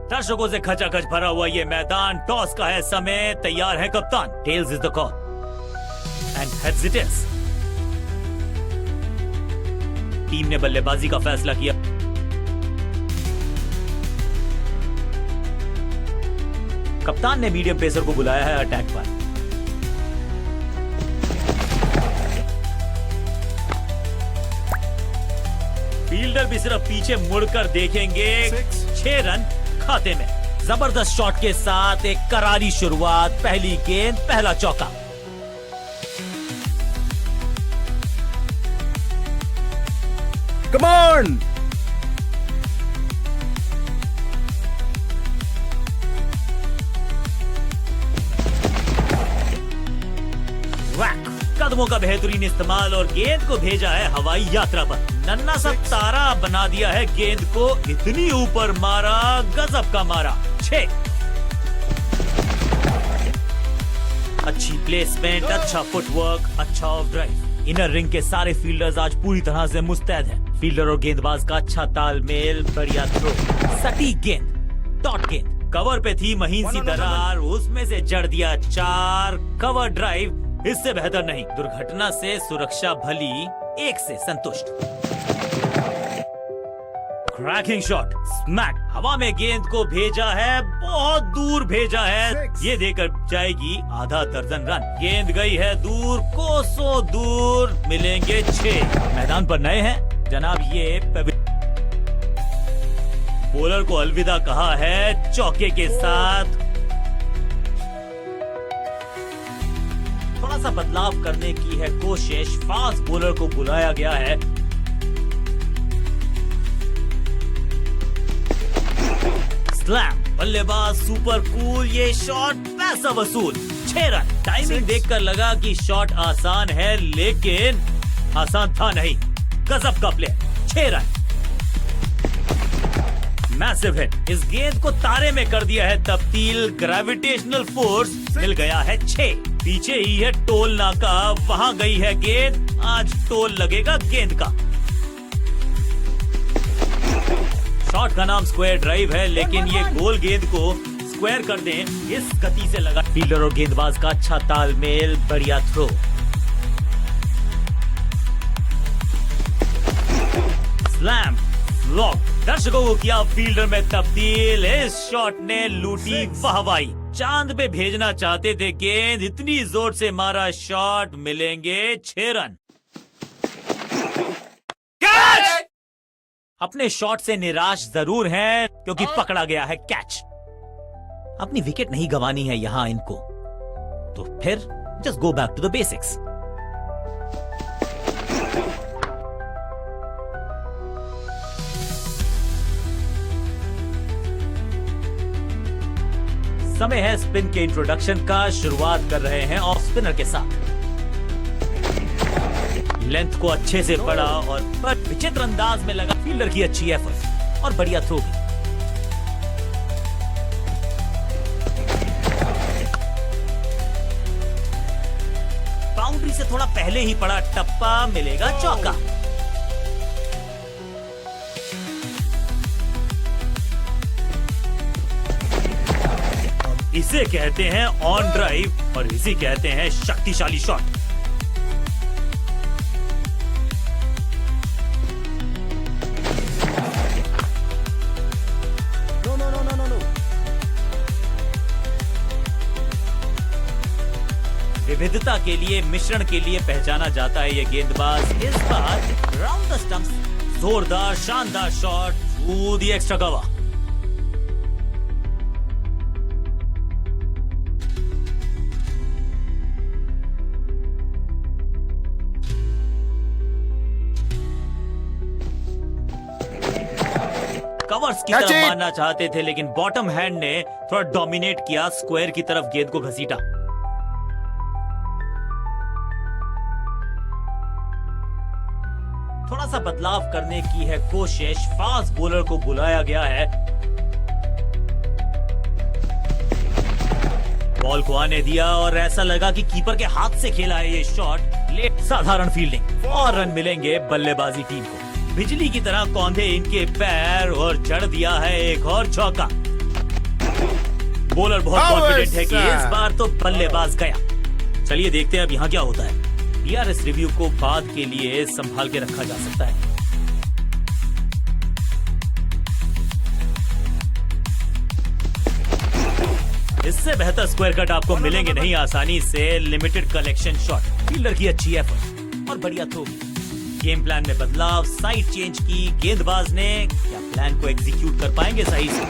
दर्शकों से खचाखच भरा हुआ ये मैदान, टॉस का है समय, तैयार है कप्तान। Tails is the call and heads it is. Team ने बल्लेबाजी का फैसला किया। कप्तान ने मीडियम पेसर को बुलाया है अटैक पर। फील्डर भी सिर्फ पीछे मुड़कर देखेंगे। 6 रन खाते में। जबरदस्त शॉट के साथ एक करारी शुरुआत। पहली गेंद, पहला चौका। Come on! वैक, कदमों का बेहतरीन इस्तेमाल और गेंद को भेजा है हवाई यात्रा पर। नन्ना सा तारा बना दिया है गेंद को, इतनी ऊपर मारा, गजब का मारा। 6। अच्छी प्लेसमेंट, अच्छा फुटवर्क, अच्छा ऑफ ड्राइव। इनर रिंग के सारे फील्डर्स आज पूरी तरह से मुस्तैद हैं। फील्डर और गेंदबाज का अच्छा तालमेल, बढ़िया थ्रो, सटीक गेंद, डॉट गेंद। कवर पे थी महीन सी दरार, उसमें से जड़ दिया 4। कवर ड्राइव इससे बेहतर नहीं। दुर्घटना से सुरक्षा भली, 1 से संतुष्ट। Cracking shot, smack. हवा में गेंद को भेजा है, बहुत दूर भेजा है। ये देकर जाएगी आधा दर्जन रन। गेंद गई है दूर, कोसों दूर। मिलेंगे 6। मैदान पर नए हैं जनाब, ये बॉलर को अलविदा कहा है चौके के साथ। थोड़ा सा बदलाव करने की है कोशिश। फास्ट बॉलर को बुलाया गया है। स्लैम, बल्लेबाज सुपर कूल। ये शॉट पैसा वसूल। 6 रन। टाइमिंग देखकर लगा कि शॉट आसान है, लेकिन आसान था नहीं। गजब का प्ले। 6 रन। Massive hit. इस गेंद को तारे में कर दिया है तब्दील। ग्रेविटेशनल फोर्स मिल गया है 6। पीछे ही है टोल नाका, वहां गई है गेंद। आज टोल लगेगा गेंद का। शॉट का नाम स्क्वायर ड्राइव है, लेकिन ये गोल गेंद को स्क्वायर कर दें, इस गति से लगा। फील्डर और गेंदबाज का अच्छा तालमेल, बढ़िया थ्रो। Slam, lock. दर्शकों को किया फील्डर में तब्दील। इस शॉट ने लूटी वाहवाही। चांद पे भेजना चाहते थे गेंद, इतनी जोर से मारा शॉट। मिलेंगे 6 रन। कैच! अपने शॉट से निराश जरूर हैं, क्योंकि पकड़ा गया है कैच। अपनी विकेट नहीं गंवानी है यहां इनको, तो फिर just go back to the basics. समय है स्पिन के इंट्रोडक्शन का। शुरुआत कर रहे हैं ऑफ स्पिनर के साथ। लेंथ को अच्छे से पड़ा और बट विचित्र अंदाज में लगा। फील्डर की अच्छी एफर्ट और बढ़िया थ्रो भी। बाउंड्री से थोड़ा पहले ही पड़ा टप्पा। मिलेगा चौका। इसे कहते हैं ऑन ड्राइव और इसे कहते हैं शक्तिशाली शॉट। No. विविधता के लिए, मिश्रण के लिए पहचाना जाता है ये गेंदबाज। इस बार राउंड द स्टंप्स, जोरदार शानदार shot through the extra cover. Covers की तरफ मारना चाहते थे, लेकिन बॉटम हैंड ने थोड़ा डोमिनेट किया। स्क्वायर की तरफ गेंद को घसीटा। थोड़ा सा बदलाव करने की है कोशिश। फास्ट बॉलर को बुलाया गया है। बॉल को आने दिया और ऐसा लगा कि कीपर के हाथ से खेला है ये शॉट। लेट साधारण फील्डिंग और रन मिलेंगे बल्लेबाजी टीम को। बिजली की तरह कौंधे इनके पैर और जड़ दिया है एक और चौका। बॉलर बहुत Power, कॉन्फिडेंट है कि sir. इस बार तो बल्लेबाज गया। चलिए देखते हैं अब यहाँ क्या होता है। DRS रिव्यू को बाद के लिए संभाल के रखा जा सकता है। इससे बेहतर स्क्वायर कट आपको मिलेंगे नहीं आसानी से। लिमिटेड कलेक्शन शॉट, फील्डर की अच्छी एफर्ट और बढ़िया थ्रो। गेम प्लान में बदलाव, साइड चेंज की गेंदबाज ने। क्या प्लान को एग्जीक्यूट कर पाएंगे सही से?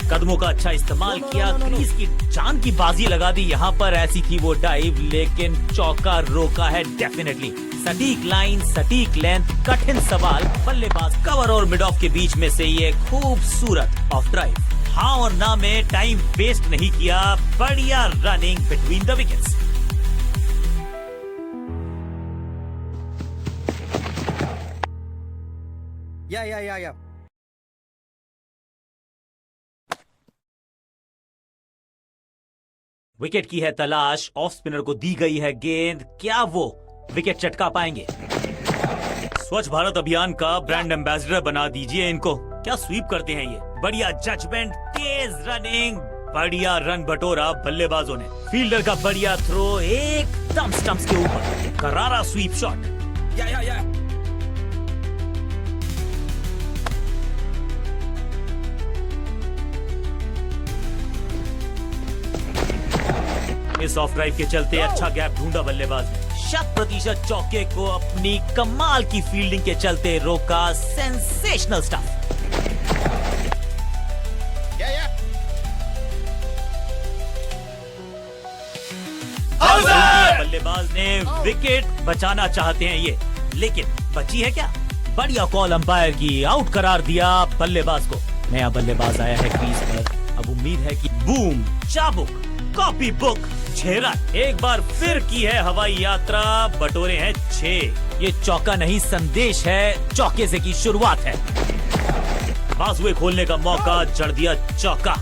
कदमों का अच्छा इस्तेमाल किया, क्रीज की जान की बाजी लगा दी। यहाँ पर ऐसी थी वो डाइव, लेकिन चौका रोका है डेफिनेटली। सटीक लाइन, सटीक लेंथ, कठिन सवाल। बल्लेबाज कवर और मिड ऑफ के बीच में से ये खूबसूरत ऑफ ड्राइव। हाँ और ना में टाइम वेस्ट नहीं किया। बढ़िया running between the wickets. Yeah. Wicket की है तलाश। ऑफ स्पिनर को दी गई है गेंद। क्या वो विकेट चटका पाएंगे? स्वच्छ भारत अभियान का ब्रांड एम्बेसडर बना दीजिए इनको। क्या स्वीप करते हैं ये। बढ़िया जजमेंट, तेज रनिंग, बढ़िया रन बटोरा बल्लेबाजों ने। फील्डर का बढ़िया थ्रो एकदम स्टंप्स के ऊपर। करारा स्वीप शॉट। Yeah. इस ऑफ ड्राइव के चलते अच्छा गैप ढूंढा बल्लेबाज ने। 100% चौके को अपनी कमाल की फील्डिंग के चलते रोका। Sensational stuff. Yeah. बल्लेबाज ने विकेट बचाना चाहते हैं ये, लेकिन बची है क्या? बढ़िया कॉल अंपायर की, आउट करार दिया बल्लेबाज को। नया बल्लेबाज आया है क्रीज पर। अब उम्मीद है कि बूम, चाबुक, कॉपी बुक, 6 रन। एक बार फिर की है हवाई यात्रा, बटोरे हैं 6। ये चौका नहीं संदेश है, चौके से की शुरुआत है। बाजुए खोलने का मौका, जड़ दिया चौका।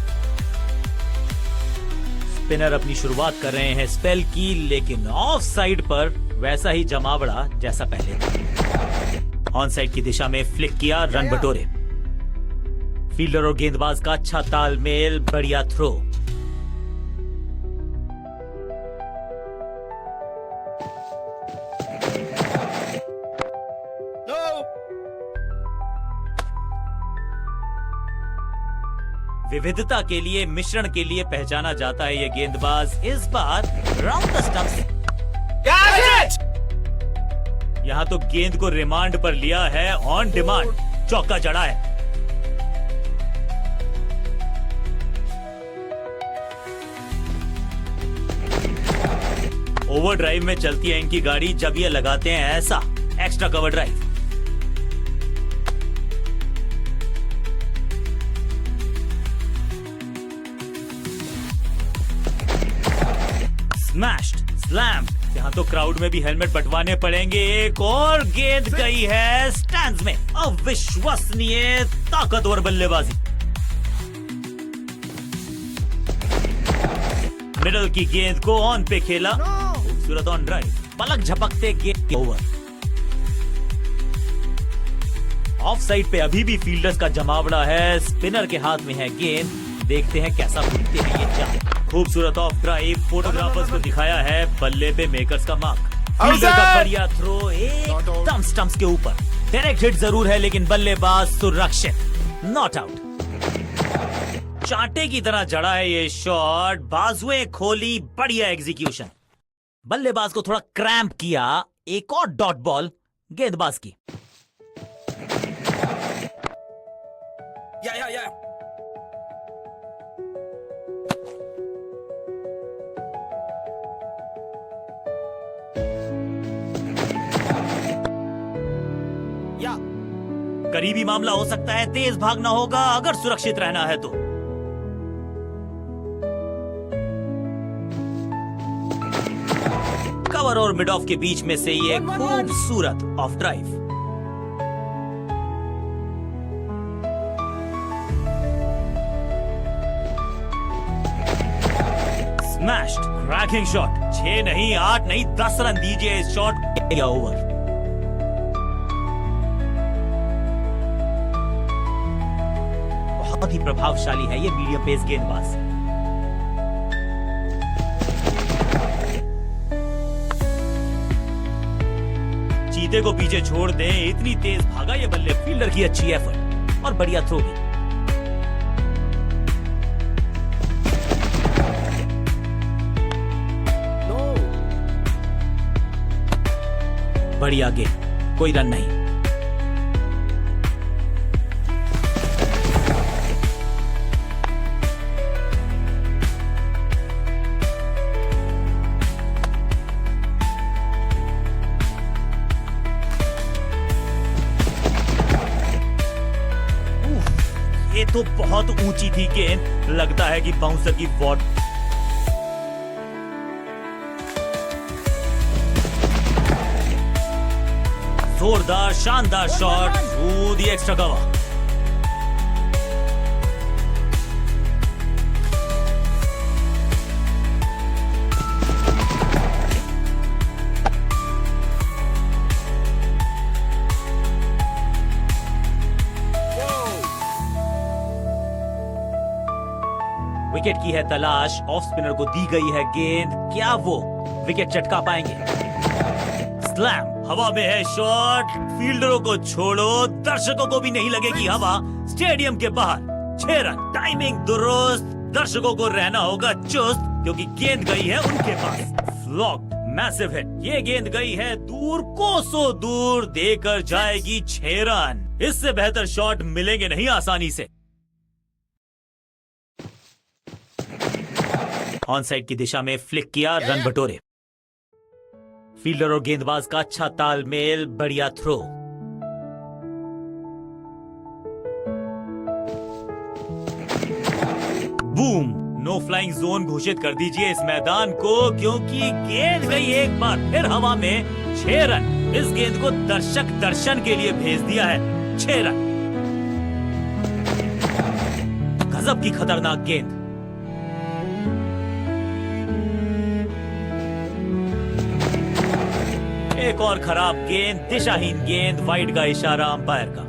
स्पिनर अपनी शुरुआत कर रहे हैं स्पेल की, लेकिन ऑफ साइड पर वैसा ही जमावड़ा जैसा पहले। ऑन साइड की दिशा में फ्लिक किया, रन बटोरे। फील्डर और गेंदबाज का अच्छा तालमेल, बढ़िया थ्रो। No. विविधता के लिए, मिश्रण के लिए पहचाना जाता है ये गेंदबाज। इस बार round the stumps. Got it. यहाँ तो गेंद को रिमांड पर लिया है, ऑन डिमांड चौका जड़ा है। ओवर ड्राइव में चलती है इनकी गाड़ी जब ये लगाते हैं ऐसा extra cover drive. Smashed, slammed. यहाँ तो क्राउड में भी हेलमेट बंटवाने पड़ेंगे। एक और गेंद गई है स्टैंड्स में। अविश्वसनीय ताकतवर बल्लेबाजी। मिडल की गेंद को ऑन पे खेला, खूबसूरत ऑन ड्राइव। पलक झपकते गेंद ओवर। ऑफ साइड पे अभी भी फील्डर्स का जमावड़ा है। स्पिनर के हाथ में है गेंद। देखते हैं कैसा बुनते हैं ये चाल। खूबसूरत ऑफ ड्राइव, फोटोग्राफर्स को दिखाया है बल्ले पे मेकर्स का मार्क। फील्डर का बढ़िया थ्रो एकदम स्टंप्स के ऊपर। डायरेक्ट हिट जरूर है, लेकिन बल्लेबाज सुरक्षित, नॉट आउट। चांटे की तरह जड़ा है ये शॉट, बाजुएं खोली, बढ़िया एग्जीक्यूशन। बल्लेबाज को थोड़ा क्रैम्प किया। एक और डॉट बॉल गेंदबाज की। Yeah. करीबी मामला हो सकता है, तेज भागना होगा अगर सुरक्षित रहना है तो। कवर और मिड ऑफ के बीच में से ये खूबसूरत of drive. Smashed, cracking shot. 6 नहीं, 8 नहीं, 10 रन दीजिए इस शॉट या ओवर। बहुत ही प्रभावशाली है ये मीडियम पेस गेंदबाज। चीते को पीछे छोड़ दें, इतनी तेज भागा ये बल्ले। फील्डर की अच्छी एफर्ट और बढ़िया थ्रो भी। No. बढ़िया गेंद, कोई रन नहीं। ये तो बहुत ऊंची थी गेंद, लगता है कि बाउंसर की वॉट। जोरदार शानदार shot through the extra cover. Wicket की है तलाश, ऑफ स्पिनर को दी गई है गेंद, क्या वो विकेट चटका पाएंगे? स्लैम, हवा में है शॉट, फील्डरों को छोड़ो, दर्शकों को भी नहीं लगेगी हवा। स्टेडियम के बाहर 6 रन, टाइमिंग दुरुस्त, दर्शकों को रहना होगा चुस्त क्योंकि गेंद गई है उनके पास। फ्लॉक, मैसिव हिट, ये गेंद गई है दूर, कोसों दूर, देकर जाएगी 6 रन। इससे बेहतर शॉट मिलेंगे नहीं आसानी से। ऑन साइड की दिशा में फ्लिक किया, रन बटोरे। फील्डर और गेंदबाज का अच्छा तालमेल, बढ़िया throw. Boom, no flying zone घोषित कर दीजिए इस मैदान को क्योंकि गेंद गई एक बार फिर हवा में। 6 रन, इस गेंद को दर्शक दर्शन के लिए भेज दिया है। 6 रन, गजब की खतरनाक गेंद। एक और खराब गेंद, दिशाहीन गेंद, वाइड का इशारा अंपायर का।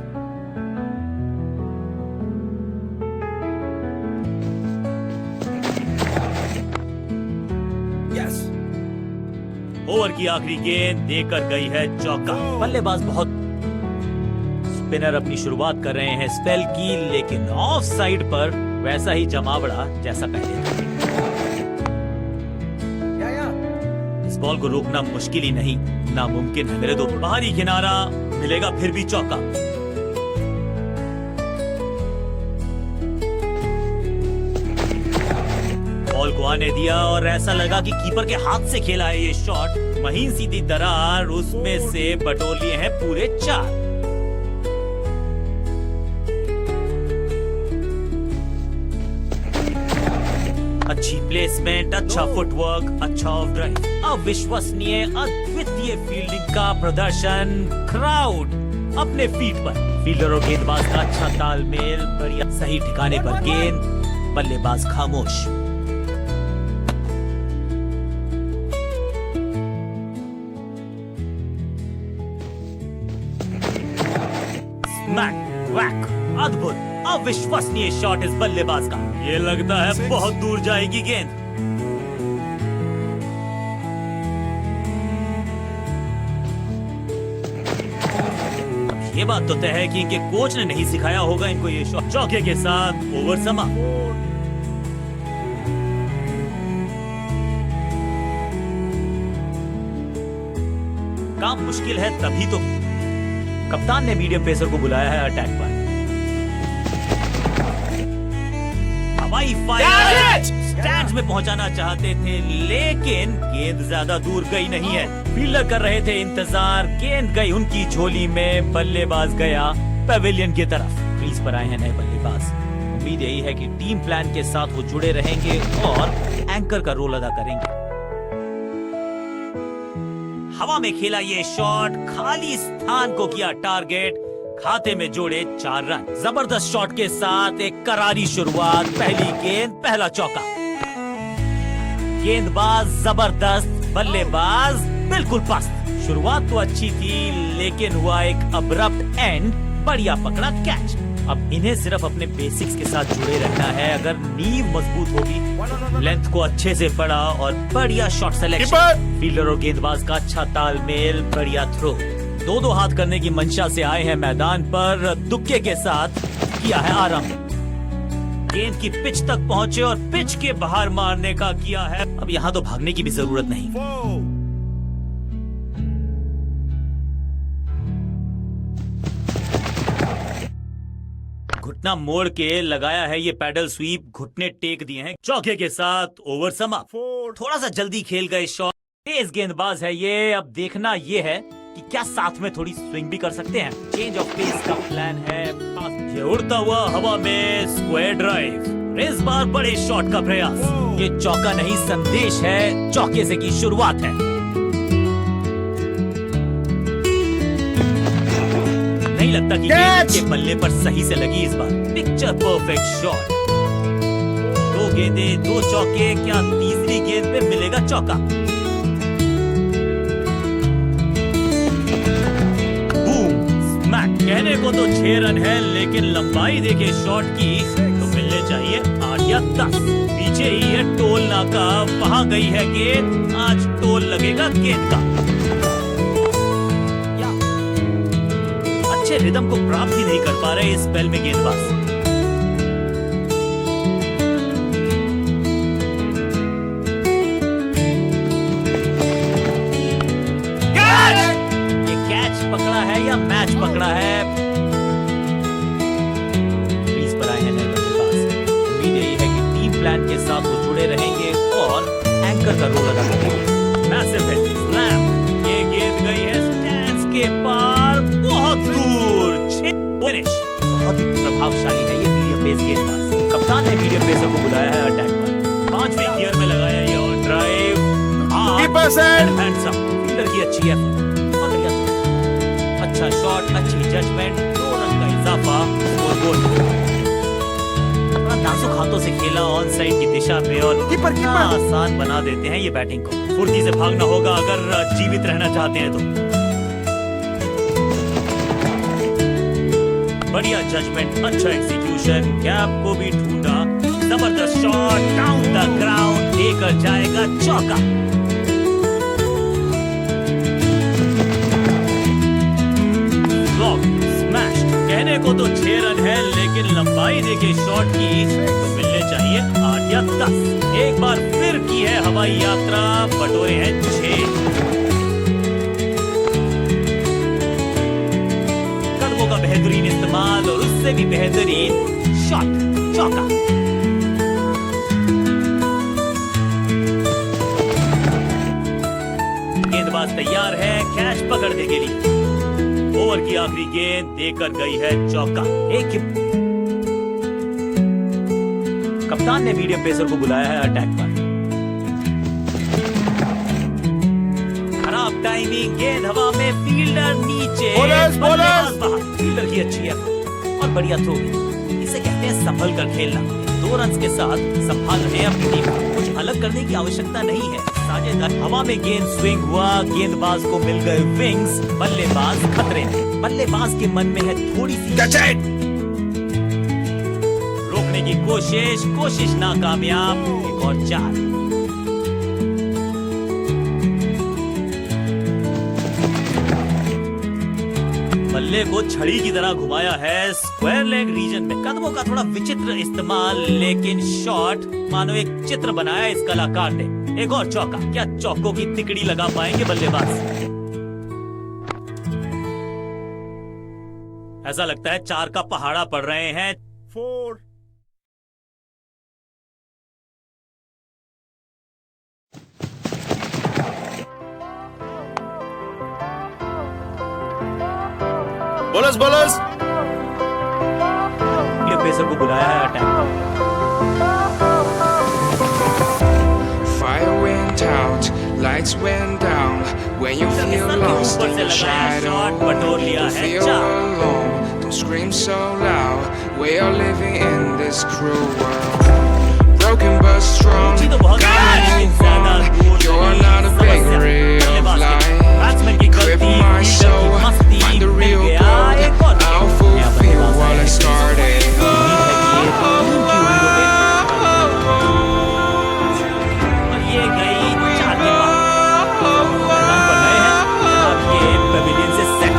Yes. ओवर की आखिरी गेंद देकर गई है चौका। बल्लेबाज बहुत, स्पिनर अपनी शुरुआत कर रहे हैं स्पेल की, लेकिन ऑफ साइड पर वैसा ही जमावड़ा जैसा पहले था। Yeah, yeah. इस बॉल को रोकना मुश्किल ही नहीं, नामुमकिन है मेरे दो। बाहरी किनारा मिलेगा, फिर भी चौका। बॉल को आने दिया और ऐसा लगा कि कीपर के हाथ से खेला है ये शॉट। महीन सीधी दरार, उसमें से बटोर लिए हैं पूरे 4। अच्छी प्लेसमेंट, अच्छा फुटवर्क, अच्छा ऑफ ड्राइव, अविश्वसनीय अद्वितीय फील्डिंग का प्रदर्शन। क्राउड अपने फीट पर, फील्डर और गेंदबाज का अच्छा तालमेल, बढ़िया सही ठिकाने पर गेंद, बल्लेबाज खामोश। स्मैक, वैक, अद्भुत अविश्वसनीय शॉट इस बल्लेबाज का। ये लगता है बहुत दूर जाएगी गेंद। ये बात तो तय है कि इनके कोच ने नहीं सिखाया होगा इनको ये शॉट। चौके के साथ ओवर समाप्त। काम मुश्किल है तभी तो कप्तान ने मीडियम पेसर को बुलाया है अटैक पर। हवाई फायर, स्टैंड्स में पहुंचाना चाहते थे लेकिन गेंद ज्यादा दूर गई नहीं है। फील्डर कर रहे थे इंतजार, गेंद गई उनकी झोली में, बल्लेबाज गया पेविलियन की तरफ। क्रीज पर आए हैं नए बल्लेबाज, उम्मीद यही है कि टीम प्लान के साथ वो जुड़े रहेंगे और एंकर का रोल अदा करेंगे। हवा में खेला ये शॉट, खाली स्थान को किया टारगेट, खाते में जोड़े 4 रन। जबरदस्त शॉट के साथ एक करारी शुरुआत, पहली गेंद पहला चौका। गेंदबाज जबरदस्त, बल्लेबाज बिल्कुल पस्त। शुरुआत तो अच्छी थी लेकिन हुआ एक अब्रप्ट एंड, बढ़िया पकड़ा कैच। अब इन्हें सिर्फ अपने बेसिक्स के साथ जुड़े रहना है। अगर नींव मजबूत होगी, लेंथ को अच्छे से पढ़ा और बढ़िया शॉट सिलेक्शन, फील्डर और गेंदबाज का अच्छा तालमेल, बढ़िया थ्रो। दो दो हाथ करने की मंशा से आए हैं मैदान पर, दुक्के के साथ किया है आरंभ। गेंद की पिच तक पहुंचे और पिच के बाहर मारने का किया है। अब यहां तो भागने की भी जरूरत नहीं। घुटना मोड़ के लगाया है ये पैडल स्वीप, घुटने टेक दिए हैं। चौके के साथ ओवर समाप्त। थोड़ा सा जल्दी खेल गए शॉट। तेज गेंदबाज है ये। अब देखना ये है कि क्या साथ में थोड़ी स्विंग भी कर सकते हैं। चेंज ऑफ पेस का प्लान है। ये उड़ता हुआ हवा में स्क्वायर ड्राइव। इस बार बड़े शॉट का प्रयास। ये चौका नहीं संदेश है, चौके से की शुरुआत है। नहीं लगता कि गेंद के बल्ले पर सही से लगी इस बार। Picture perfect shot. दो गेंदे, दो चौके, क्या तीसरी गेंद पे मिलेगा चौका? कहने को तो 6 रन है, लेकिन लंबाई देखे शॉट की तो मिलने चाहिए 8 या 10। पीछे ही है टोल नाका, वहां गई है गेंद। आज टोल लगेगा गेंद का। अच्छे रिदम को प्राप्त ही नहीं कर पा रहे इस स्पेल में गेंदबाज। पकड़ा है या मैच पकड़ा है? क्रीज पर आए हैं नैयरमैन के पास। उम्मीद यही है कि टीम प्लान के साथ वो जुड़े रहेंगे और एंकर का रोल अदा करेंगे। Massive hit, slam. ये गेंद गई है स्टैंड्स के पार, बहुत दूर। फिनिश। बहुत ही प्रभावशाली है ये मीडियम पेस गेंदबाज। कप्तान ने मीडियम पेसर को बुलाया है अटैक पर। 5वें गियर में लगाया ये on drive. Hands up. Fielder की अच्छी है। अच्छा शॉट, अच्छी जजमेंट, 2 रन का इजाफा, स्कोर गोल। नाजुक हाथों से खेला ऑन साइड की दिशा में और कितना आसान बना देते हैं ये बैटिंग को। फुर्ती से भागना होगा अगर जीवित रहना चाहते हैं तो। बढ़िया जजमेंट, अच्छा एग्जीक्यूशन, गैप को भी ढूंढा। जबरदस्त शॉट, डाउन द ग्राउंड, लेकर जाएगा चौका। कहने को तो 6 रन है, लेकिन लंबाई देखे शॉट की तो मिलने चाहिए 8 या 10। एक बार फिर की है हवाई यात्रा, बटोरे हैं 6। कदमों का बेहतरीन इस्तेमाल और उससे भी बेहतरीन शॉट, चौका। गेंदबाज तैयार है कैच पकड़ने के लिए। ओवर की आखिरी गेंद देकर गई है चौका। एक कप्तान ने मीडियम पेसर को बुलाया है अटैक पर। खराब टाइमिंग, गेंद हवा में, फील्डर नीचे, बल्लेबाज बाहर। फील्डर की अच्छी है और बढ़िया थ्रो। इसे कहते हैं संभल कर खेलना। 2 रन के साथ संभाल रहे अपनी टीम को। कुछ अलग करने की आवश्यकता नहीं है। साझेदार हवा में गेंद स्विंग हुआ, गेंदबाज को मिल गए विंग्स। बल्लेबाज खतरे में। बल्लेबाज के मन में है थोड़ी सी रोकने की कोशिश नाकामयाब। एक और 4। बल्ले को छड़ी की तरह घुमाया है स्क्वायर लेग रीजन में। कदमों का थोड़ा विचित्र इस्तेमाल, लेकिन शॉट मानो एक चित्र बनाया इस कलाकार ने। एक और चौका। क्या चौकों की तिकड़ी लगा पाएंगे बल्लेबाज? ऐसा लगता है 4 का पहाड़ा पड़ रहे हैं। 4। बोलर्स। ये पेसर को बुलाया है अटैक पर। Lights went down when you feel lost in the shadow. Don't feel alone, don't scream so loud. We are living in this cruel world. Broken but strong, gotta move on. You're not a vagary of life. Grip my soul, find the real gold. I'll fulfill what I started. Pavilion से set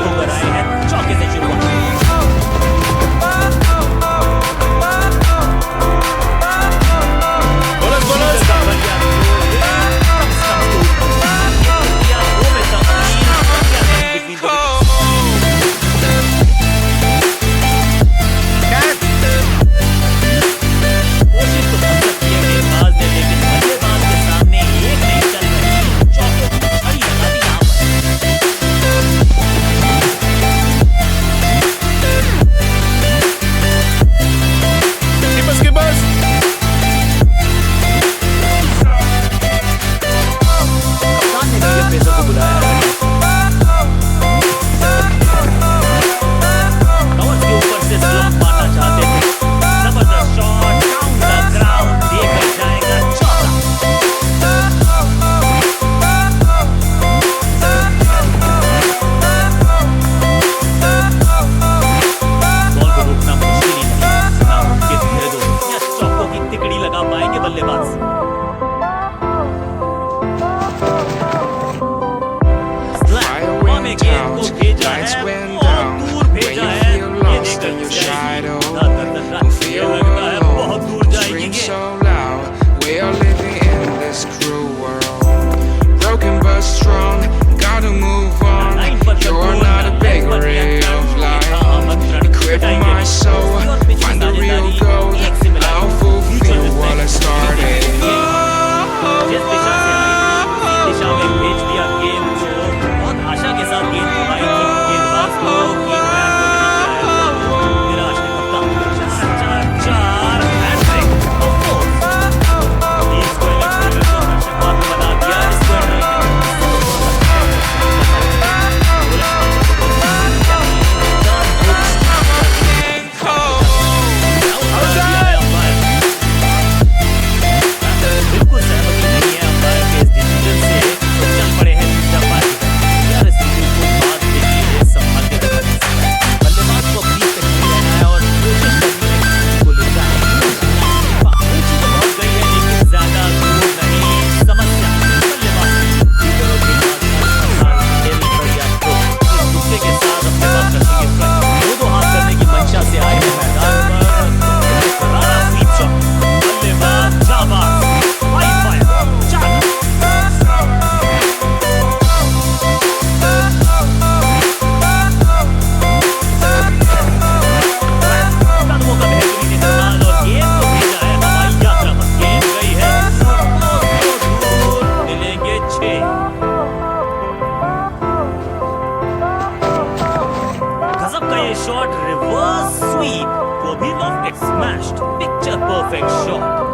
ये shot reverse sweep, वो भी lofted smashed, picture perfect shot.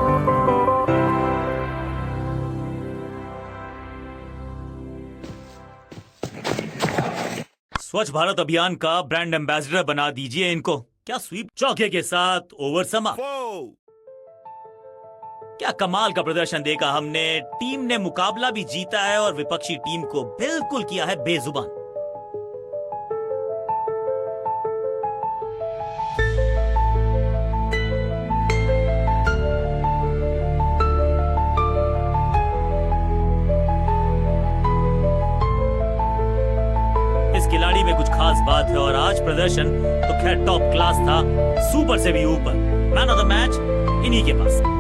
स्वच्छ भारत अभियान का brand ambassador बना दीजिए इनको। क्या स्वीप, चौके के साथ ओवर समाप्त। क्या कमाल का प्रदर्शन देखा हमने। टीम ने मुकाबला भी जीता है और विपक्षी टीम को बिल्कुल किया है बेजुबान। इस खिलाड़ी में कुछ खास बात है और आज प्रदर्शन तो खैर टॉप क्लास था, सुपर से भी ऊपर। मैन ऑफ द मैच इन्हीं के पास।